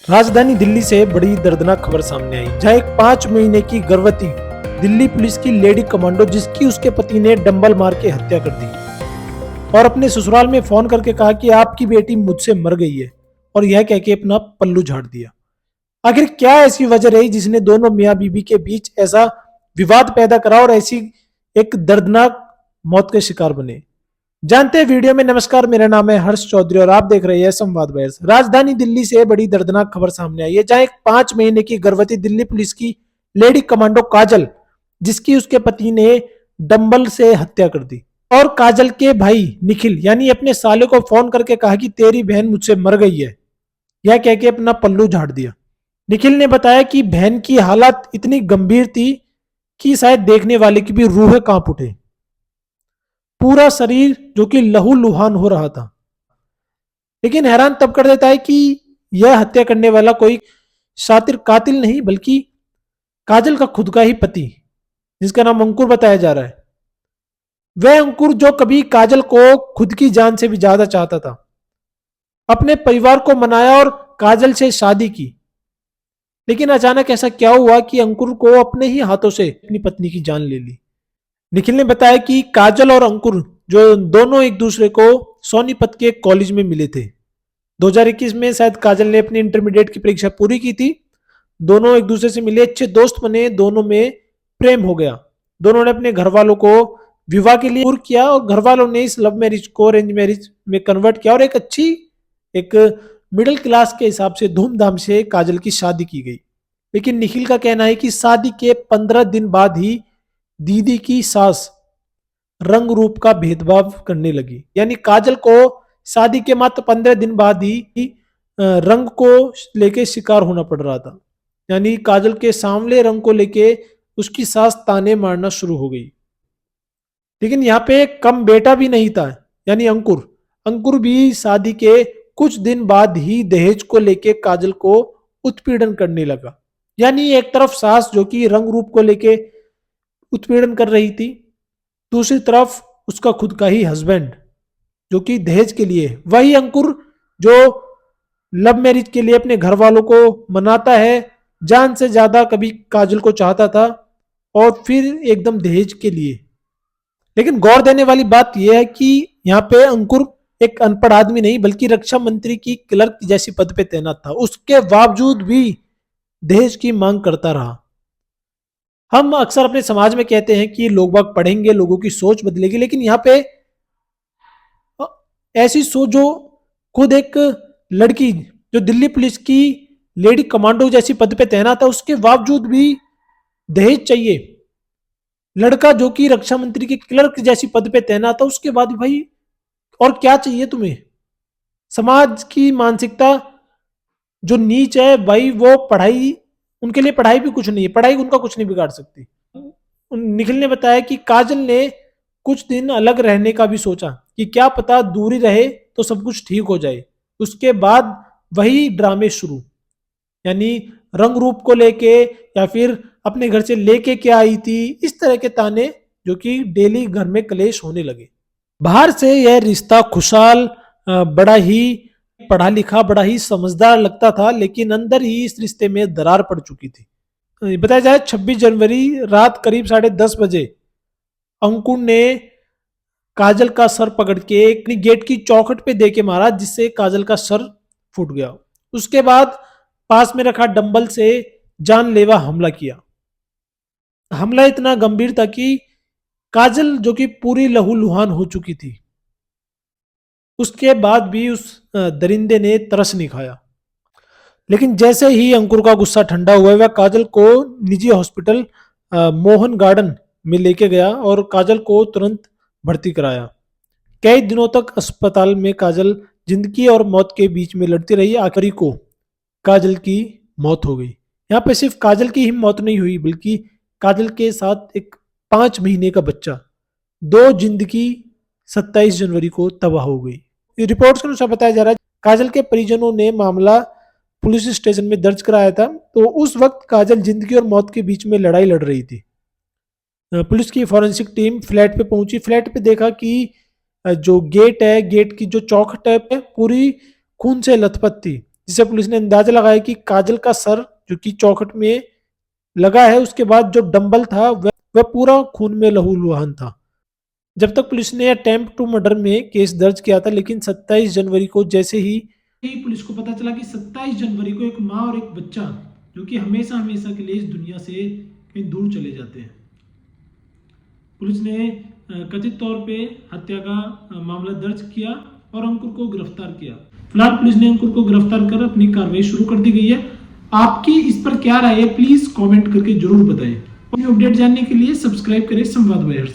राजधानी दिल्ली से बड़ी दर्दनाक खबर सामने आई, जहां एक 5 महीने की गर्भवती दिल्ली पुलिस की लेडी कमांडो जिसकी उसके पति ने डंबल मार के हत्या कर दी और अपने ससुराल में फोन करके कहा कि आपकी बेटी मुझसे मर गई है, और यह कह के अपना पल्लू झाड़ दिया। आखिर क्या ऐसी वजह रही जिसने दोनों मियां बीबी के बीच ऐसा विवाद पैदा करा और ऐसी एक दर्दनाक मौत के शिकार बने? जानते हैं वीडियो में। नमस्कार, मेरा नाम है हर्ष चौधरी और आप देख रहे हैं संवाद बहस। राजधानी दिल्ली से बड़ी दर्दनाक खबर सामने आई है, जहां एक 5 महीने की गर्भवती दिल्ली पुलिस की लेडी कमांडो काजल, जिसकी उसके पति ने डंबल से हत्या कर दी, और काजल के भाई निखिल यानी अपने साले को फोन करके कहा कि तेरी बहन मुझसे मर गई है, यह कह के अपना पल्लू झाड़ दिया। निखिल ने बताया कि बहन की हालत इतनी गंभीर थी कि शायद देखने वाले की भी रूह कांप उठे। पूरा शरीर जो कि लहूलुहान हो रहा था। लेकिन हैरान तब कर देता है कि यह हत्या करने वाला कोई शातिर कातिल नहीं, बल्कि काजल का खुद का ही पति, जिसका नाम अंकुर बताया जा रहा है। वह अंकुर जो कभी काजल को खुद की जान से भी ज्यादा चाहता था, अपने परिवार को मनाया और काजल से शादी की। लेकिन अचानक ऐसा क्या हुआ कि अंकुर को अपने ही हाथों से अपनी पत्नी की जान ले ली। निखिल ने बताया कि काजल और अंकुर जो दोनों एक दूसरे को सोनीपत के कॉलेज में मिले थे। 2021 में शायद काजल ने अपनी इंटरमीडिएट की परीक्षा पूरी की थी। दोनों एक दूसरे से मिले, अच्छे दोस्त बने, दोनों में प्रेम हो गया। दोनों ने अपने घर वालों को विवाह के लिए किया और घर वालों ने इस लव मैरिज को अरेंज मैरिज में कन्वर्ट किया और एक अच्छी, एक मिडिल क्लास के हिसाब से धूमधाम से काजल की शादी की गई। लेकिन निखिल का कहना है कि शादी के 15 दिन बाद ही दीदी की सास रंग रूप का भेदभाव करने लगी। यानी काजल को शादी के मात्र 15 दिन बाद ही रंग को लेके शिकार होना पड़ रहा था। यानी काजल के सांवले रंग को लेके उसकी सास ताने मारना शुरू हो गई। लेकिन यहाँ पे कम बेटा भी नहीं था, यानी अंकुर अंकुर भी शादी के कुछ दिन बाद ही दहेज को लेके काजल को उत्पीड़न करने लगा। यानी एक तरफ सास जो कि रंग रूप को लेके उत्पीड़न कर रही थी, दूसरी तरफ उसका खुद का ही हस्बैंड जो कि दहेज के लिए, वही अंकुर जो लव मैरिज के लिए अपने घर वालों को मनाता है, जान से ज्यादा कभी काजल को चाहता था, और फिर एकदम दहेज के लिए। लेकिन गौर देने वाली बात यह है कि यहाँ पे अंकुर एक अनपढ़ आदमी नहीं, बल्कि रक्षा मंत्री की क्लर्क जैसी पद पे तैनात था। उसके बावजूद भी दहेज की मांग करता रहा। हम अक्सर अपने समाज में कहते हैं कि लोग बाग पढ़ेंगे, लोगों की सोच बदलेगी, लेकिन यहाँ पे ऐसी सोच जो खुद एक लड़की जो दिल्ली पुलिस की लेडी कमांडो जैसी पद पे तैनात है, उसके बावजूद भी दहेज चाहिए। लड़का जो कि रक्षा मंत्री के क्लर्क जैसी पद पे तैनात है, उसके बाद भाई और क्या चाहिए तुम्हें? समाज की मानसिकता जो नीच है भाई, वो पढ़ाई, उनके लिए पढ़ाई भी कुछ नहीं है, पढ़ाई उनका कुछ नहीं बिगाड़ सकती। निखिल ने बताया कि काजल ने कुछ दिन अलग रहने का भी सोचा कि क्या पता दूरी रहे तो सब कुछ ठीक हो जाए। उसके बाद वही ड्रामे शुरू, यानी रंग रूप को लेके या फिर अपने घर से लेके क्या आई थी, इस तरह के ताने जो कि डेली घर में कलेश होने लगे। बाहर से यह रिश्ता खुशहाल, बड़ा ही पढ़ा लिखा, बड़ा ही समझदार लगता था, लेकिन अंदर ही इस रिश्ते में दरार पड़ चुकी थी। बताया जाए 26 जनवरी रात करीब 10:30 बजे अंकुर ने काजल का सर पकड़ के एक गेट की चौखट पे दे के मारा, जिससे काजल का सर फूट गया। उसके बाद पास में रखा डंबल से जानलेवा हमला किया। हमला इतना गंभीर था कि काजल जो कि पूरी लहूलुहान हो चुकी थी, उसके बाद भी उस दरिंदे ने तरस नहीं खाया। लेकिन जैसे ही अंकुर का गुस्सा ठंडा हुआ, वह काजल को निजी हॉस्पिटल मोहन गार्डन में लेके गया और काजल को तुरंत भर्ती कराया। कई दिनों तक अस्पताल में काजल जिंदगी और मौत के बीच में लड़ती रही। आखिरी को काजल की मौत हो गई। यहाँ पे सिर्फ काजल की ही मौत नहीं हुई, बल्कि काजल के साथ एक 5 महीने का बच्चा, 2 जिंदगी 27 जनवरी को तबाह हो गई। रिपोर्ट्स के अनुसार बताया जा रहा है काजल के परिजनों ने मामला पुलिस स्टेशन में दर्ज कराया था। तो उस वक्त काजल जिंदगी और मौत के बीच में लड़ाई लड़ रही थी। पुलिस की फॉरेंसिक टीम फ्लैट पे पहुंची। फ्लैट पे देखा कि जो गेट है, गेट की जो चौखट है पूरी खून से लथपथ थी। जिससे पुलिस ने अंदाजा लगाया कि काजल का सर जो कि चौखट में लगा है, उसके बाद जो डंबल था वह पूरा खून में लहूलुहान था। जब तक पुलिस ने अटेम्प्ट टू मर्डर में केस दर्ज किया था, लेकिन 27 जनवरी को जैसे ही पुलिस को पता चला कि 27 जनवरी को एक माँ और एक बच्चा जो कि हमेशा हमेशा के लिए इस दुनिया से कहीं दूर चले जाते हैं, पुलिस ने कथित तौर पे हत्या का मामला दर्ज किया और अंकुर को गिरफ्तार किया। फिलहाल पुलिस ने अंकुर को गिरफ्तार कर अपनी कार्रवाई शुरू कर दी गई है। आपकी इस पर क्या राय है, प्लीज कमेंट करके जरूर बताएं। अपनी अपडेट जानने के लिए सब्सक्राइब करें संवाद वायर्स।